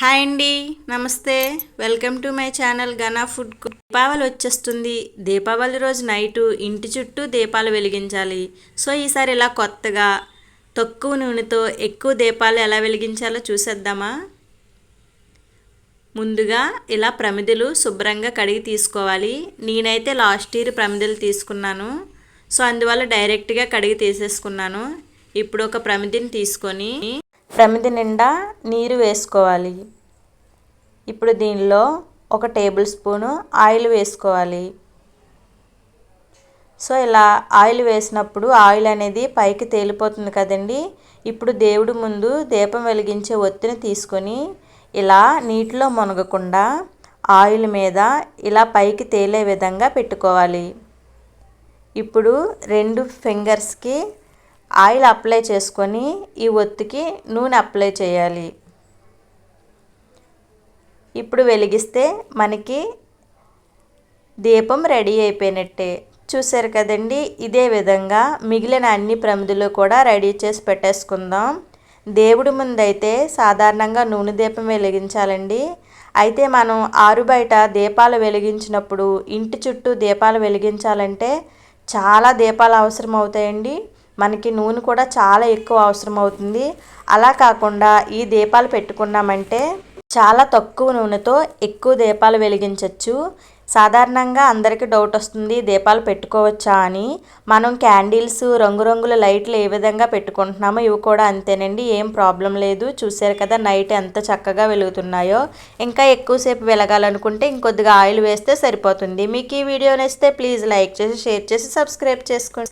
Hi అండి, నమస్తే. Welcome to my channel Gana food. Deepavali వచ్చేస్తుంది. దీపావళి రోజు నైటు ఇంటి చుట్టూ దీపాలు వెలిగించాలి. సో ఈసారి ఇలా కొత్తగా తక్కువ నూనెతో ఎక్కువ దీపాలు ఎలా వెలిగించాలో చూసేద్దామా. ముందుగా ఇలా ప్రమిదలు శుభ్రంగా కడిగి తీసుకోవాలి. నేనైతే లాస్ట్ ఇయర్ ప్రమిదలు తీసుకున్నాను. సో అందువల్ల డైరెక్ట్గా కడిగి తీసేసుకున్నాను. ఇప్పుడు ఒక ప్రమిదిని తీసుకొని ప్రమిది నిండా నీరు వేసుకోవాలి. ఇప్పుడు దీనిలో ఒక టేబుల్ స్పూను ఆయిల్ వేసుకోవాలి. సో ఇలా ఆయిల్ వేసినప్పుడు ఆయిల్ అనేది పైకి తేలిపోతుంది కదండి. ఇప్పుడు దేవుడి ముందు దీపం వెలిగించే ఒత్తిని తీసుకొని ఇలా నీటిలో మునగకుండా ఆయిల్ మీద ఇలా పైకి తేలే విధంగా పెట్టుకోవాలి. ఇప్పుడు 2 ఫింగర్స్కి ఆయిల్ అప్లై చేసుకొని ఈ ఒత్తికి నూనె అప్లై చేయాలి. ఇప్పుడు వెలిగిస్తే మనకి దీపం రెడీ అయిపోయినట్టే. చూసారు కదండి. ఇదే విధంగా మిగిలిన అన్ని ప్రమిదలు కూడా రెడీ చేసి పెట్టేసుకుందాం. దేవుడి ముందైతే సాధారణంగా నూనె దీపం వెలిగించాలండి. అయితే మనం ఆరు బయట దీపాలు వెలిగించినప్పుడు ఇంటి చుట్టూ దీపాలు వెలిగించాలంటే చాలా దీపాలు అవసరం అవుతాయండి. మనకి నూనె కూడా చాలా ఎక్కువ అవసరం అవుతుంది. అలా కాకుండా ఈ దీపాలు పెట్టుకున్నామంటే చాలా తక్కువ నూనెతో ఎక్కువ దీపాలు వెలిగించవచ్చు. సాధారణంగా అందరికీ డౌట్ వస్తుంది, దీపాలు పెట్టుకోవచ్చా అని. మనం క్యాండిల్స్, రంగురంగుల లైట్లు ఏ విధంగా పెట్టుకుంటున్నామో ఇవి కూడా అంతేనండి, ఏం ప్రాబ్లం లేదు. చూసారు కదా నైట్ ఎంత చక్కగా వెలుగుతున్నాయో. ఇంకా ఎక్కువసేపు వెలగాలనుకుంటే ఇంకొద్దిగా ఆయిల్ వేస్తే సరిపోతుంది. మీకు ఈ వీడియో నచ్చితే ప్లీజ్ లైక్ చేసి, షేర్ చేసి, సబ్స్క్రైబ్ చేసుకోండి.